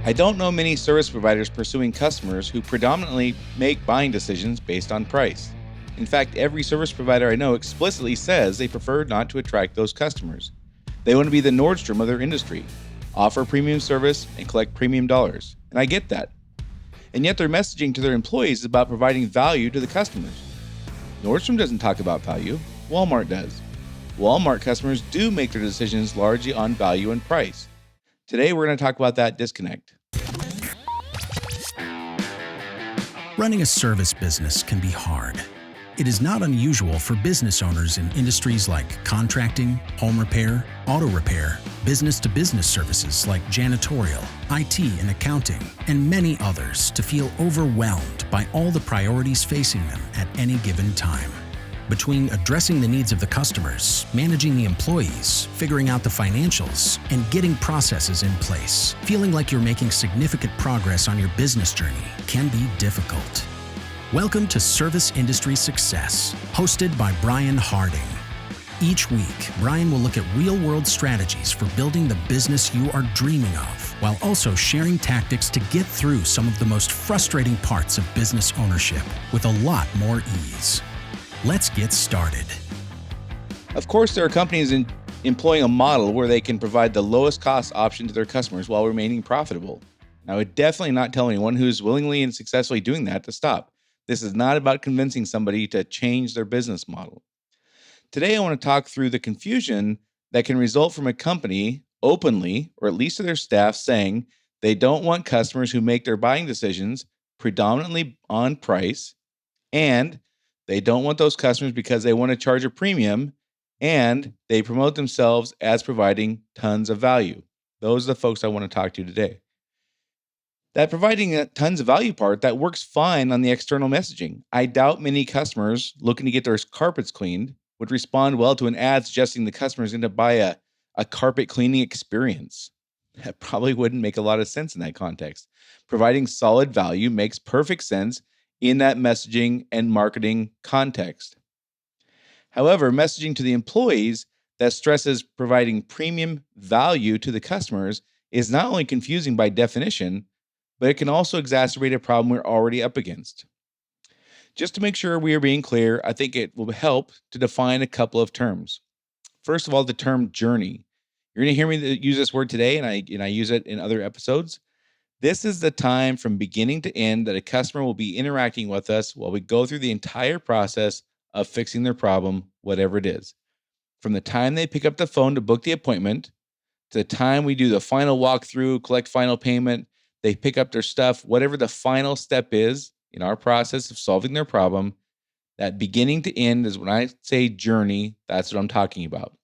I don't know many service providers pursuing customers who predominantly make buying decisions based on price. In fact, every service provider I know explicitly says they prefer not to attract those customers. They want to be the Nordstrom of their industry, offer premium service, and collect premium dollars. And I get that. And yet their messaging to their employees is about providing value to the customers. Nordstrom doesn't talk about value, Walmart does. Walmart customers do make their decisions largely on value and price. Today we're going to talk about that disconnect. Running a service business can be hard. It is not unusual for business owners in industries like contracting, home repair, auto repair, business-to-business services like janitorial, IT and accounting, and many others to feel overwhelmed by all the priorities facing them at any given time. Between addressing the needs of the customers, managing the employees, figuring out the financials, and getting processes in place, feeling like you're making significant progress on your business journey can be difficult. Welcome to Service Industry Success, hosted by Brian Harding. Each week, Brian will look at real-world strategies for building the business you are dreaming of, while also sharing tactics to get through some of the most frustrating parts of business ownership with a lot more ease. Let's get started. Of course, there are companies employing a model where they can provide the lowest cost option to their customers while remaining profitable. I would definitely not tell anyone who's willingly and successfully doing that to stop. This is not about convincing somebody to change their business model. Today, I want to talk through the confusion that can result from a company openly, or at least to their staff, saying they don't want customers who make their buying decisions predominantly on price, and they don't want those customers because they want to charge a premium, and they promote themselves as providing tons of value. Those are the folks I want to talk to today. That providing tons of value part, that works fine on the external messaging. I doubt many customers looking to get their carpets cleaned would respond well to an ad suggesting the customer is going to buy a carpet cleaning experience. That probably wouldn't make a lot of sense in that context. Providing solid value makes perfect sense in that messaging and marketing context. However, messaging to the employees that stresses providing premium value to the customers is not only confusing by definition, but it can also exacerbate a problem we're already up against. Just to make sure we are being clear, I think it will help to define a couple of terms. First of all, the term journey. You're going to hear me use this word today, and I use it in other episodes. This is the time from beginning to end that a customer will be interacting with us while we go through the entire process of fixing their problem, whatever it is. From the time they pick up the phone to book the appointment, to the time we do the final walkthrough, collect final payment, they pick up their stuff, whatever the final step is in our process of solving their problem, that beginning to end is when I say journey, that's what I'm talking about.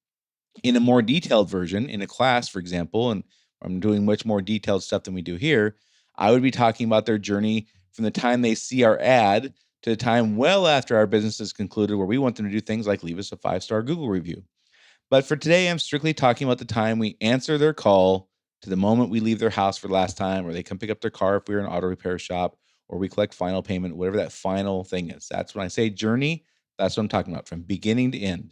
In a more detailed version, in a class, for example, and I'm doing much more detailed stuff than we do here, I would be talking about their journey from the time they see our ad to the time well after our business is concluded, where we want them to do things like leave us a 5-star Google review. But for today, I'm strictly talking about the time we answer their call to the moment we leave their house for the last time, or they come pick up their car if we're in an auto repair shop, or we collect final payment, whatever that final thing is. That's when I say journey, that's what I'm talking about, from beginning to end.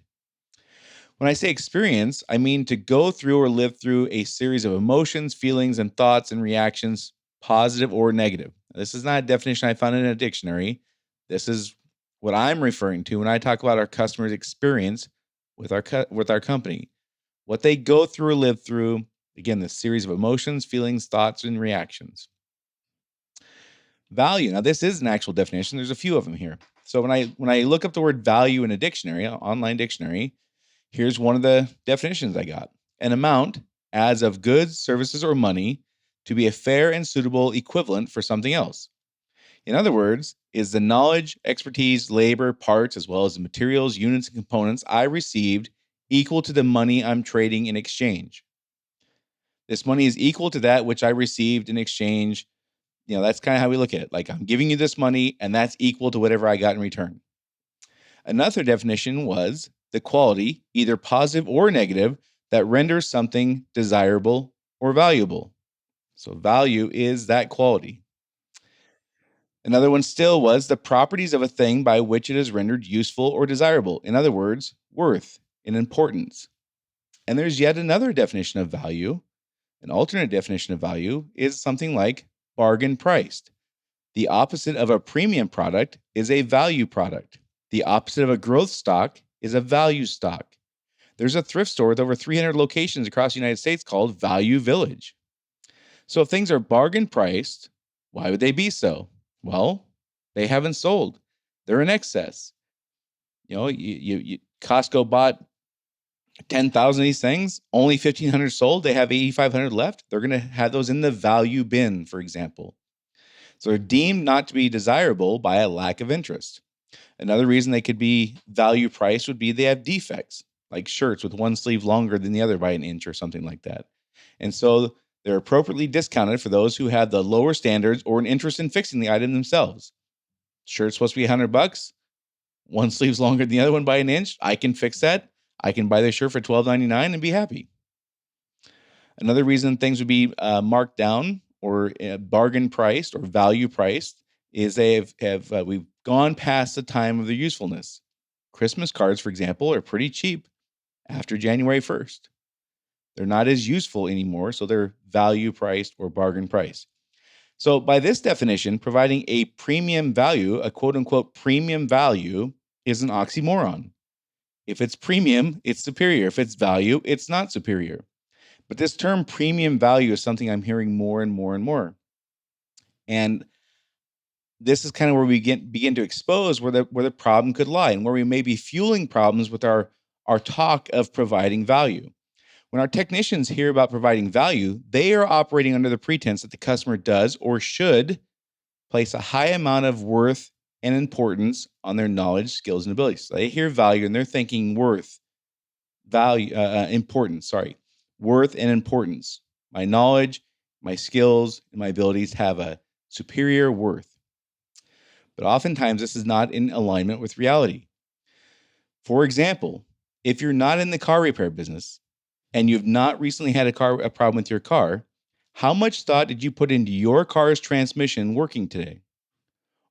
When I say experience, I mean to go through or live through a series of emotions, feelings, and thoughts and reactions, positive or negative. This is not a definition I found in a dictionary. This is what I'm referring to when I talk about our customers' experience with our company. What they go through or live through, again, this series of emotions, feelings, thoughts, and reactions. Value. Now, this is an actual definition. There's a few of them here. So when I look up the word value in a dictionary, an online dictionary, here's one of the definitions I got. An amount as of goods, services, or money to be a fair and suitable equivalent for something else. In other words, is the knowledge, expertise, labor, parts, as well as the materials, units, and components I received equal to the money I'm trading in exchange. This money is equal to that which I received in exchange. That's kind of how we look at it. Like, I'm giving you this money, and that's equal to whatever I got in return. Another definition was the quality, either positive or negative, that renders something desirable or valuable. So value is that quality. Another one still was the properties of a thing by which it is rendered useful or desirable. In other words, worth and importance. And there's yet another definition of value. An alternate definition of value is something like bargain priced. The opposite of a premium product is a value product. The opposite of a growth stock is a value stock. There's a thrift store with over 300 locations across the United States called Value Village. So if things are bargain priced, why would they be so? Well, they haven't sold. They're in excess. Costco bought 10,000 of these things, only 1,500 sold. They have 8,500 left. They're going to have those in the value bin, for example. So they're deemed not to be desirable by a lack of interest. Another reason they could be value priced would be they have defects, like shirts with one sleeve longer than the other by an inch or something like that. And so they're appropriately discounted for those who have the lower standards or an interest in fixing the item themselves. Shirt's supposed to be $100. One sleeve's longer than the other one by an inch. I can fix that. I can buy their shirt for $12.99 and be happy. Another reason things would be marked down or bargain priced or value priced is we've gone past the time of their usefulness. Christmas cards, for example, are pretty cheap after January 1st. They're not as useful anymore, so they're value priced or bargain priced. So by this definition, providing a premium value, a quote unquote premium value, is an oxymoron. If it's premium, it's superior. If it's value, it's not superior. But this term premium value is something I'm hearing more and more and more. And this is kind of where we begin to expose where the problem could lie and where we may be fueling problems with our talk of providing value. When our technicians hear about providing value, they are operating under the pretense that the customer does or should place a high amount of worth and importance on their knowledge, skills, and abilities. So they hear value and they're thinking importance. Worth and importance. My knowledge, my skills, and my abilities have a superior worth. But oftentimes this is not in alignment with reality. For example, if you're not in the car repair business and you've not recently had a problem with your car, how much thought did you put into your car's transmission working today?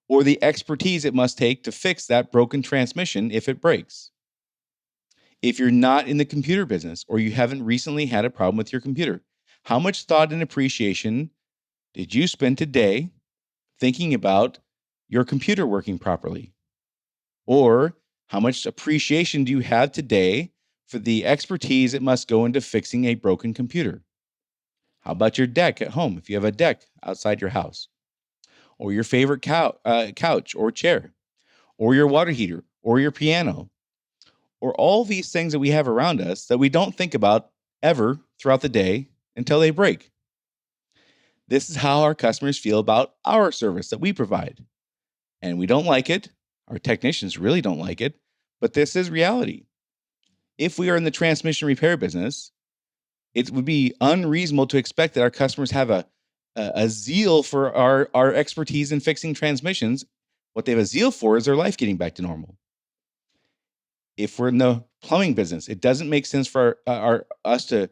Or the expertise it must take to fix that broken transmission if it breaks? If you're not in the computer business or you haven't recently had a problem with your computer, how much thought and appreciation did you spend today thinking about your computer working properly? Or how much appreciation do you have today for the expertise it must go into fixing a broken computer? How about your deck at home, if you have a deck outside your house? Or your favorite couch or chair? Or your water heater? Or your piano? Or all these things that we have around us that we don't think about ever throughout the day until they break. This is how our customers feel about our service that we provide. And we don't like it. Our technicians really don't like it, but this is reality. If we are in the transmission repair business, it would be unreasonable to expect that our customers have a zeal for our expertise in fixing transmissions. What they have a zeal for is their life getting back to normal. If we're in the plumbing business, it doesn't make sense for us to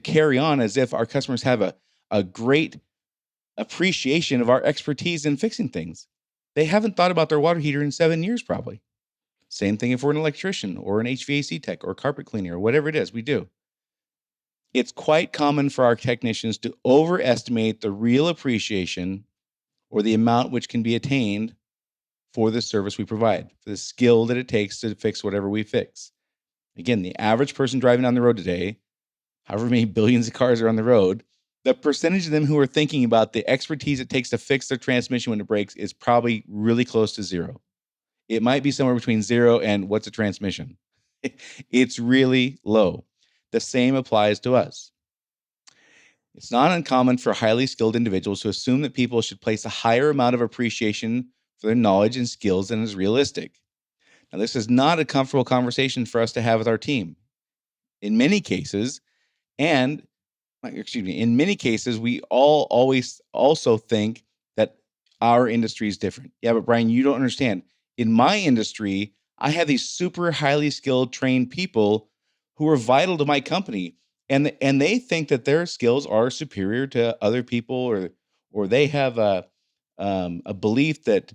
carry on as if our customers have a great appreciation of our expertise in fixing things. They haven't thought about their water heater in 7 years, probably. Same thing if we're an electrician or an HVAC tech or carpet cleaner or whatever it is we do. It's quite common for our technicians to overestimate the real appreciation or the amount which can be attained for the service we provide, for the skill that it takes to fix whatever we fix. Again, the average person driving down the road today, however many billions of cars are on the road, the percentage of them who are thinking about the expertise it takes to fix their transmission when it breaks is probably really close to zero. It might be somewhere between zero and what's a transmission. It's really low. The same applies to us. It's not uncommon for highly skilled individuals to assume that people should place a higher amount of appreciation for their knowledge and skills than is realistic. Now, this is not a comfortable conversation for us to have with our team. In many cases, we all always also think that our industry is different. Yeah, but Brian, you don't understand. In my industry, I have these super highly skilled, trained people who are vital to my company, and they think that their skills are superior to other people, or they have a belief that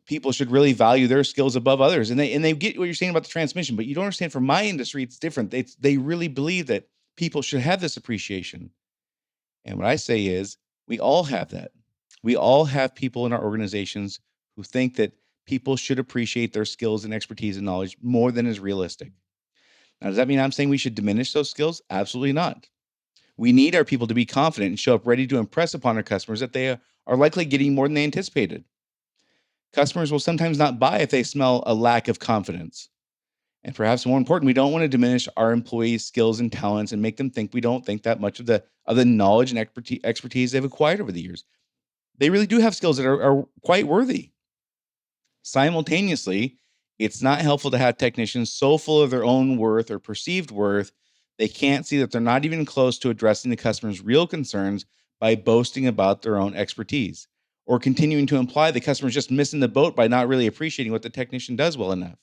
people should really value their skills above others, and they get what you're saying about the transmission, but you don't understand. For my industry, it's different. They really believe that people should have this appreciation. And what I say is, we all have that. We all have people in our organizations who think that people should appreciate their skills and expertise and knowledge more than is realistic. Now, does that mean I'm saying we should diminish those skills? Absolutely not. We need our people to be confident and show up ready to impress upon our customers that they are likely getting more than they anticipated. Customers will sometimes not buy if they smell a lack of confidence. And perhaps more important, we don't want to diminish our employees' skills and talents and make them think we don't think that much of the knowledge and expertise they've acquired over the years. They really do have skills that are quite worthy. Simultaneously, it's not helpful to have technicians so full of their own worth or perceived worth, they can't see that they're not even close to addressing the customer's real concerns by boasting about their own expertise or continuing to imply the customer's just missing the boat by not really appreciating what the technician does well enough.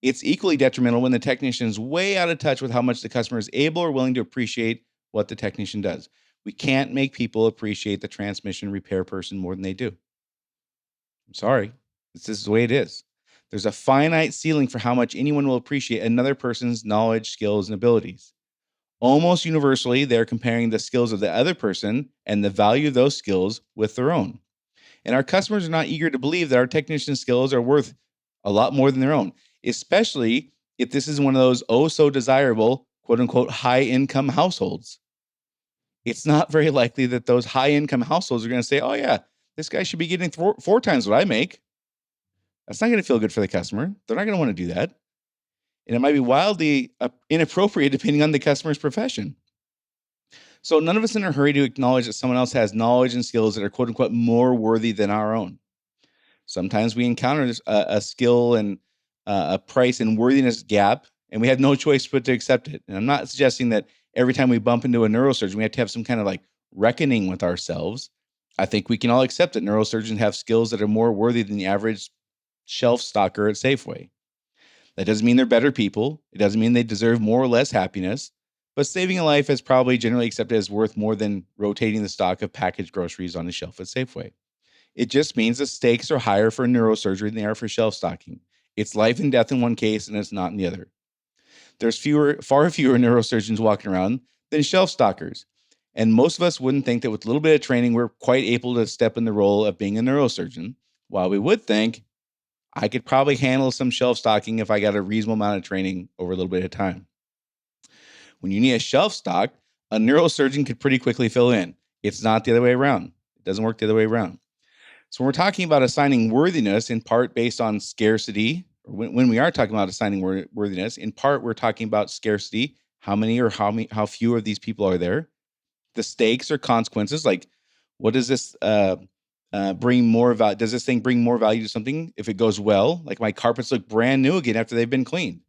It's equally detrimental when the technician is way out of touch with how much the customer is able or willing to appreciate what the technician does. We can't make people appreciate the transmission repair person more than they do. I'm sorry. This is the way it is. There's a finite ceiling for how much anyone will appreciate another person's knowledge, skills, and abilities. Almost universally, they're comparing the skills of the other person and the value of those skills with their own. And our customers are not eager to believe that our technician skills are worth a lot more than their own, especially if this is one of those oh so desirable, quote unquote, high income households. It's not very likely that those high income households are going to say, oh, yeah, this guy should be getting four times what I make. That's not going to feel good for the customer. They're not going to want to do that. And it might be wildly inappropriate depending on the customer's profession. So none of us in a hurry to acknowledge that someone else has knowledge and skills that are quote unquote more worthy than our own. Sometimes we encounter a skill and a price and worthiness gap, and we have no choice but to accept it. And I'm not suggesting that every time we bump into a neurosurgeon, we have to have some kind of like reckoning with ourselves. I think we can all accept that neurosurgeons have skills that are more worthy than the average shelf stocker at Safeway. That doesn't mean they're better people. It doesn't mean they deserve more or less happiness. But saving a life is probably generally accepted as worth more than rotating the stock of packaged groceries on the shelf at Safeway. It just means the stakes are higher for neurosurgery than they are for shelf stocking. It's life and death in one case, and it's not in the other. There's far fewer neurosurgeons walking around than shelf stockers. And most of us wouldn't think that with a little bit of training, we're quite able to step in the role of being a neurosurgeon. While we would think, I could probably handle some shelf stocking if I got a reasonable amount of training over a little bit of time. When you need a shelf stock, a neurosurgeon could pretty quickly fill in. It's not the other way around. It doesn't work the other way around. So when we're talking about assigning worthiness in part based on scarcity, or when we are talking about assigning worthiness, in part we're talking about scarcity. How many or how few of these people are there? The stakes or consequences, like what does this bring more value? Does this thing bring more value to something if it goes well? Like my carpets look brand new again after they've been cleaned,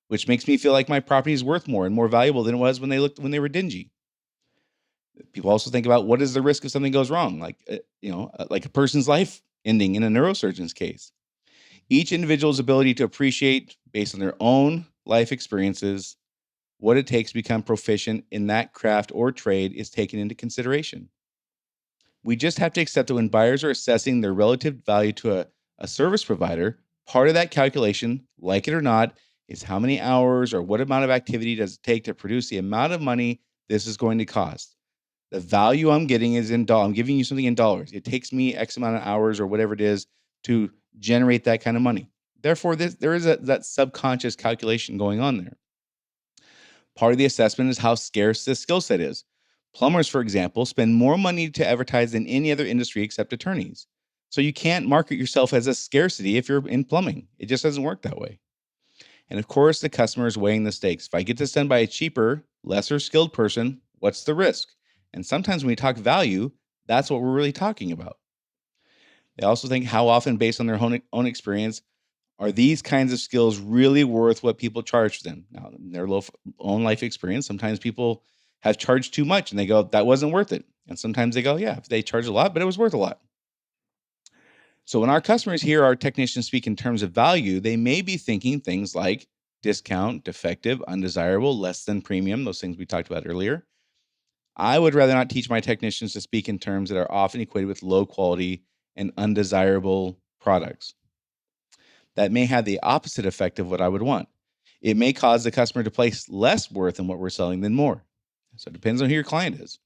which makes me feel like my property is worth more and more valuable than it was when they were dingy. People also think about what is the risk if something goes wrong, like like a person's life ending in a neurosurgeon's case. Each individual's ability to appreciate, based on their own life experiences, what it takes to become proficient in that craft or trade is taken into consideration. We just have to accept that when buyers are assessing their relative value to a service provider, part of that calculation, like it or not, is how many hours or what amount of activity does it take to produce the amount of money this is going to cost. The value I'm getting is in dollars. I'm giving you something in dollars. It takes me X amount of hours or whatever it is to generate that kind of money. Therefore, there is that subconscious calculation going on there. Part of the assessment is how scarce this skill set is. Plumbers, for example, spend more money to advertise than any other industry except attorneys. So you can't market yourself as a scarcity if you're in plumbing. It just doesn't work that way. And of course, the customer is weighing the stakes. If I get this done by a cheaper, lesser skilled person, what's the risk? And sometimes when we talk value, that's what we're really talking about. They also think how often, based on their own experience, are these kinds of skills really worth what people charge for them? Now, in their own life experience, sometimes people have charged too much and they go, that wasn't worth it. And sometimes they go, yeah, they charge a lot, but it was worth a lot. So when our customers hear our technicians speak in terms of value, they may be thinking things like discount, defective, undesirable, less than premium, those things we talked about earlier. I would rather not teach my technicians to speak in terms that are often equated with low quality and undesirable products. That may have the opposite effect of what I would want. It may cause the customer to place less worth in what we're selling than more. So it depends on who your client is.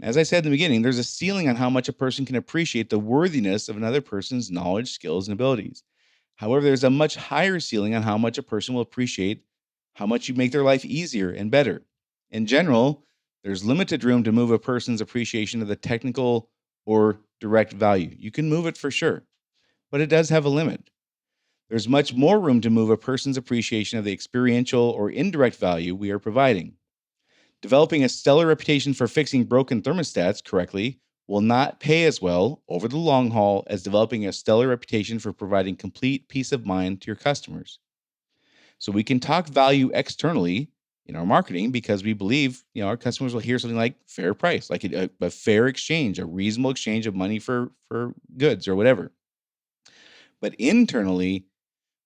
As I said in the beginning, there's a ceiling on how much a person can appreciate the worthiness of another person's knowledge, skills, and abilities. However, there's a much higher ceiling on how much a person will appreciate how much you make their life easier and better. In general, there's limited room to move a person's appreciation of the technical or direct value. You can move it for sure, but it does have a limit. There's much more room to move a person's appreciation of the experiential or indirect value we are providing. Developing a stellar reputation for fixing broken thermostats correctly will not pay as well over the long haul as developing a stellar reputation for providing complete peace of mind to your customers. So we can talk value externally in our marketing because we believe, our customers will hear something like fair price, like a fair exchange, a reasonable exchange of money for goods or whatever. But internally,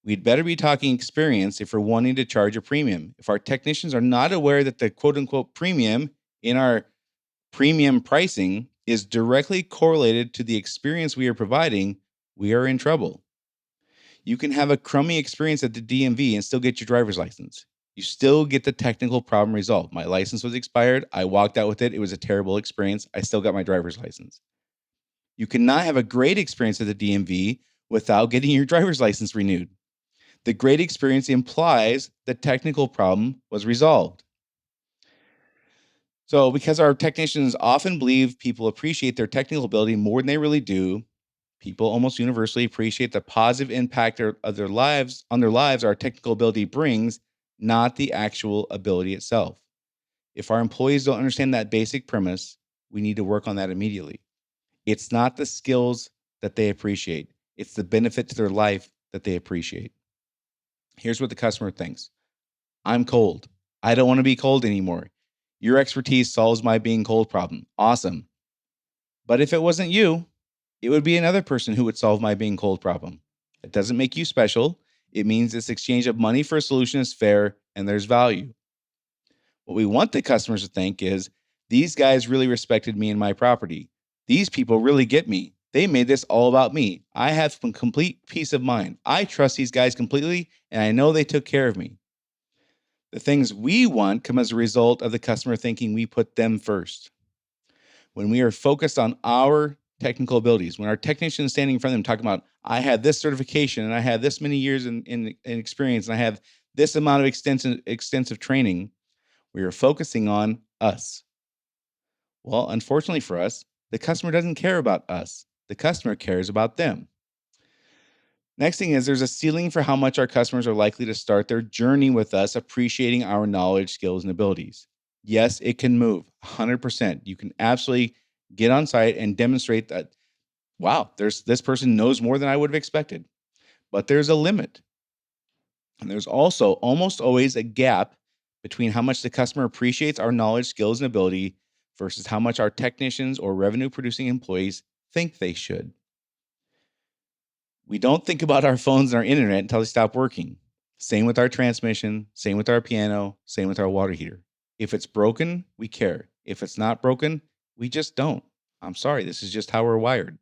we'd better be talking experience if we're wanting to charge a premium. If our technicians are not aware that the quote unquote premium in our premium pricing is directly correlated to the experience we are providing, we are in trouble. You can have a crummy experience at the DMV and still get your driver's license. You still get the technical problem resolved. My license was expired. I walked out with it. It was a terrible experience. I still got my driver's license. You cannot have a great experience at the DMV without getting your driver's license renewed. The great experience implies the technical problem was resolved. So, because our technicians often believe people appreciate their technical ability more than they really do, people almost universally appreciate the positive impact of their lives on their lives our technical ability brings, not the actual ability itself. If our employees don't understand that basic premise, we need to work on that immediately. It's not the skills that they appreciate, it's the benefit to their life that they appreciate. Here's what the customer thinks: I'm cold. I don't want to be cold anymore. Your expertise solves my being cold problem. Awesome. But if it wasn't you, it would be another person who would solve my being cold problem. It doesn't make you special. It means this exchange of money for a solution is fair and there's value. What we want the customers to think is, these guys really respected me and my property. These people really get me. They made this all about me. I have complete peace of mind. I trust these guys completely, and I know they took care of me. The things we want come as a result of the customer thinking we put them first. When we are focused on our technical abilities, when our technician is standing in front of them talking about, I had this certification and I have this many years in experience and I have this amount of extensive training, we are focusing on us. Well, unfortunately for us, the customer doesn't care about us. The customer cares about them. Next thing is, there's a ceiling for how much our customers are likely to start their journey with us, appreciating our knowledge, skills, and abilities. Yes, it can move 100%. You can absolutely get on site and demonstrate that, wow, this person knows more than I would have expected. But there's a limit. And there's also almost always a gap between how much the customer appreciates our knowledge, skills, and ability versus how much our technicians or revenue producing employees think they should. We don't think about our phones and our internet until they stop working. Same with our transmission, same with our piano, same with our water heater. If it's broken, we care. If it's not broken, we just don't. I'm sorry, this is just how we're wired.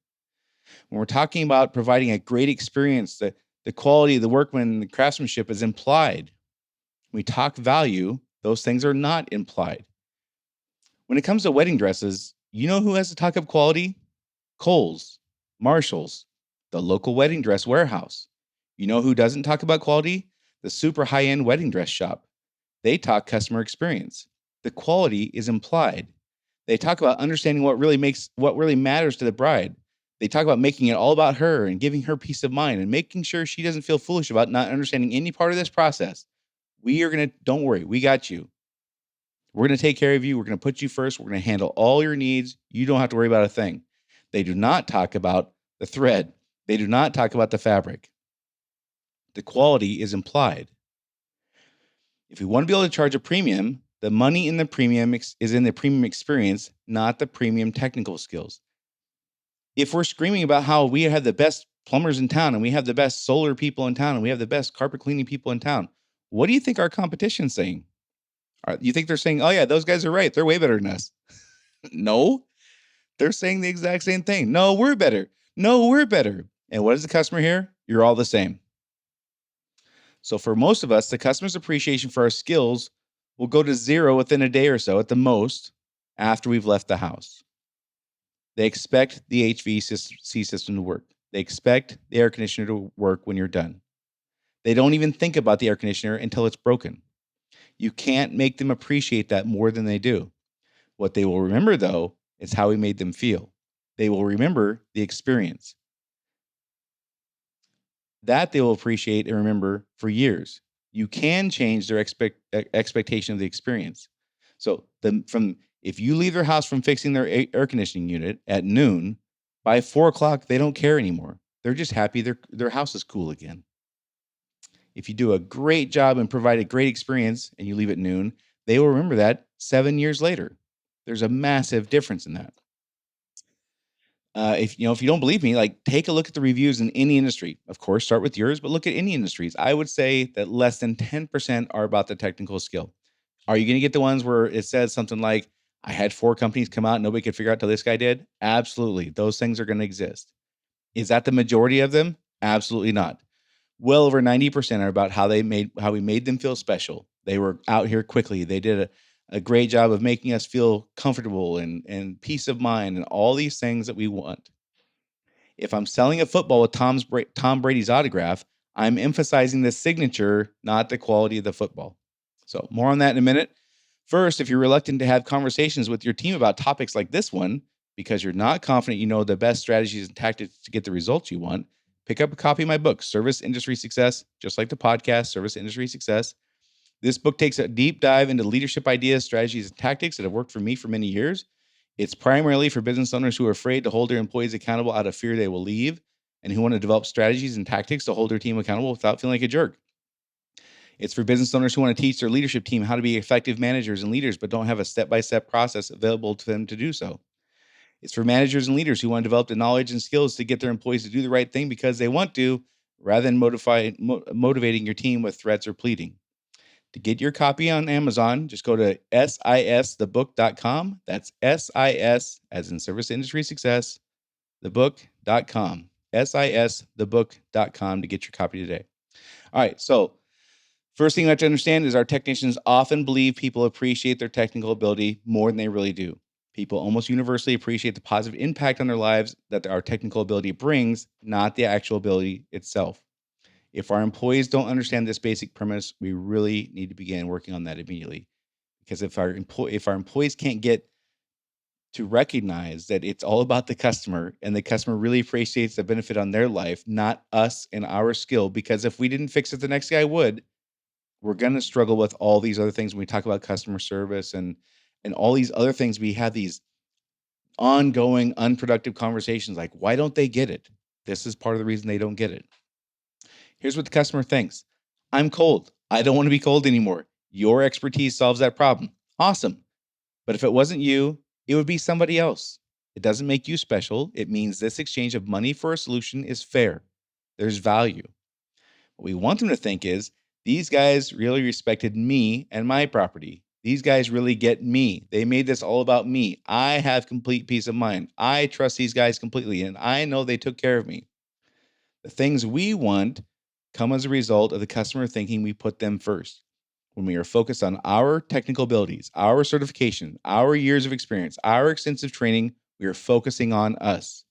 When we're talking about providing a great experience, the quality of the workman and the craftsmanship is implied. When we talk value, those things are not implied. When it comes to wedding dresses, you know who has to talk up quality? Kohl's, Marshall's, the local wedding dress warehouse. You know who doesn't talk about quality? The super high-end wedding dress shop. They talk customer experience. The quality is implied. They talk about understanding what really matters to the bride. They talk about making it all about her and giving her peace of mind and making sure she doesn't feel foolish about not understanding any part of this process. Don't worry, we got you. We're going to take care of you. We're going to put you first. We're going to handle all your needs. You don't have to worry about a thing. They do not talk about the thread. They do not talk about the fabric. The quality is implied. If we want to be able to charge a premium, the money in the premium is in the premium experience, not the premium technical skills. If we're screaming about how we have the best plumbers in town and we have the best solar people in town and we have the best carpet cleaning people in town, what do you think our competition's saying? You think they're saying, oh yeah, those guys are right. They're way better than us. No, they're saying the exact same thing. No, we're better. No, we're better. And what does the customer hear? You're all the same. So for most of us, the customer's appreciation for our skills will go to zero within a day or so at the most after we've left the house. They expect the HVAC system to work. They expect the air conditioner to work when you're done. They don't even think about the air conditioner until it's broken. You can't make them appreciate that more than they do. What they will remember, though, is how we made them feel. They will remember the experience. That they will appreciate and remember for years. You can change their expectation of the experience. So if you leave their house from fixing their air conditioning unit at noon, by 4 o'clock, they don't care anymore. They're just happy their house is cool again. If you do a great job and provide a great experience and you leave at noon, they will remember that 7 years later. There's a massive difference in that. If you don't believe me, like take a look at the reviews in any industry. Of course, start with yours, but look at any industries. I would say that less than 10% are about the technical skill. Are you going to get the ones where it says something like, I had 4 companies come out, nobody could figure out till this guy did? Absolutely. Those things are going to exist. Is that the majority of them? Absolutely not. Well over 90% are about how we made them feel special. They were out here quickly. They did a great job of making us feel comfortable and peace of mind and all these things that we want. If I'm selling a football with Tom Brady's autograph, I'm emphasizing the signature, not the quality of the football. So more on that in a minute. First, if you're reluctant to have conversations with your team about topics like this one, because you're not confident you know the best strategies and tactics to get the results you want, pick up a copy of my book, Service Industry Success, just like the podcast, Service Industry Success. This book takes a deep dive into leadership ideas, strategies, and tactics that have worked for me for many years. It's primarily for business owners who are afraid to hold their employees accountable out of fear they will leave, and who want to develop strategies and tactics to hold their team accountable without feeling like a jerk. It's for business owners who want to teach their leadership team how to be effective managers and leaders, but don't have a step-by-step process available to them to do so. It's for managers and leaders who want to develop the knowledge and skills to get their employees to do the right thing because they want to, rather than motivating your team with threats or pleading. To get your copy on Amazon, just go to sisthebook.com. That's SIS, as in Service Industry Success, thebook.com. sisthebook.com to get your copy today. All right, so first thing you have to understand is our technicians often believe people appreciate their technical ability more than they really do. People almost universally appreciate the positive impact on their lives that our technical ability brings, not the actual ability itself. If our employees don't understand this basic premise, we really need to begin working on that immediately. Because if our employees can't get to recognize that it's all about the customer and the customer really appreciates the benefit on their life, not us and our skill, because if we didn't fix it, the next guy would, we're going to struggle with all these other things when we talk about customer service and all these other things. We have these ongoing unproductive conversations like, why don't they get it? This is part of the reason they don't get it. Here's what the customer thinks. I'm cold. I don't want to be cold anymore. Your expertise solves that problem. Awesome. But if it wasn't you, it would be somebody else. It doesn't make you special. It means this exchange of money for a solution is fair. There's value. What we want them to think is, these guys really respected me and my property. These guys really get me. They made this all about me. I have complete peace of mind. I trust these guys completely, and I know they took care of me. The things we want come as a result of the customer thinking we put them first. When we are focused on our technical abilities, our certification, our years of experience, our extensive training, we are focusing on us.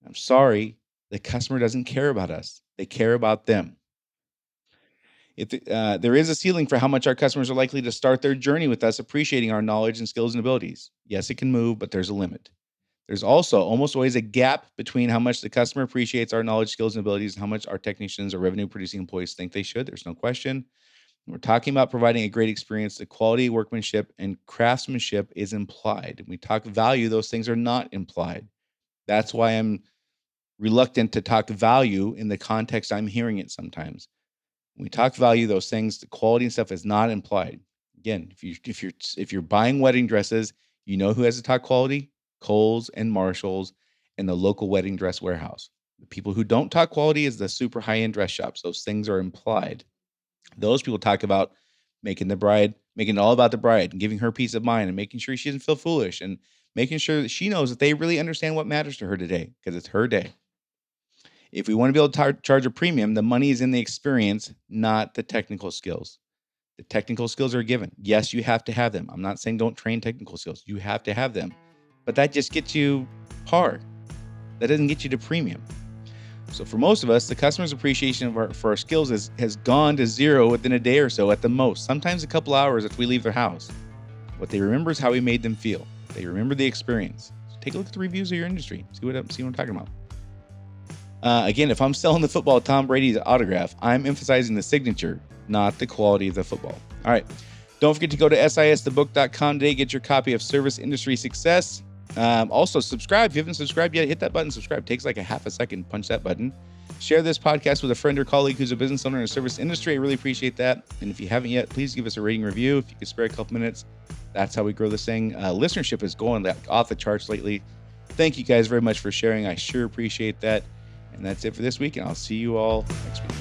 I'm sorry, the customer doesn't care about us. They care about them. There is a ceiling for how much our customers are likely to start their journey with us, appreciating our knowledge and skills and abilities. Yes, it can move, but there's a limit. There's also almost always a gap between how much the customer appreciates our knowledge, skills, and abilities and how much our technicians or revenue-producing employees think they should. There's no question. When we're talking about providing a great experience, the quality, workmanship, and craftsmanship is implied. When we talk value, those things are not implied. That's why I'm reluctant to talk value in the context I'm hearing it sometimes. When we talk value, those things, the quality and stuff is not implied. Again, if you're buying wedding dresses, you know who has the top quality? Kohl's and Marshall's and the local wedding dress warehouse. The people who don't talk quality is the super high-end dress shops. Those things are implied. Those people talk about making it all about the bride and giving her peace of mind and making sure she doesn't feel foolish and making sure that she knows that they really understand what matters to her today because it's her day. If we want to be able to charge a premium, the money is in the experience, not the technical skills. The technical skills are given. Yes, you have to have them. I'm not saying don't train technical skills. You have to have them. But that just gets you par. That doesn't get you to premium. So for most of us, the customer's appreciation for our skills has gone to zero within a day or so at the most, sometimes a couple hours after we leave their house. What they remember is how we made them feel. They remember the experience. So take a look at the reviews of your industry. See what I'm talking about. Again, if I'm selling the football Tom Brady's autograph, I'm emphasizing the signature, not the quality of the football. All right. Don't forget to go to sisthebook.com today. Get your copy of Service Industry Success. Also, subscribe. If you haven't subscribed yet, hit that button, subscribe. It takes like a half a second. Punch that button. Share this podcast with a friend or colleague who's a business owner in the service industry. I really appreciate that. And if you haven't yet, please give us a rating review. If you could spare a couple minutes, that's how we grow this thing. Listenership is going off the charts lately. Thank you guys very much for sharing. I sure appreciate that. And that's it for this week, and I'll see you all next week.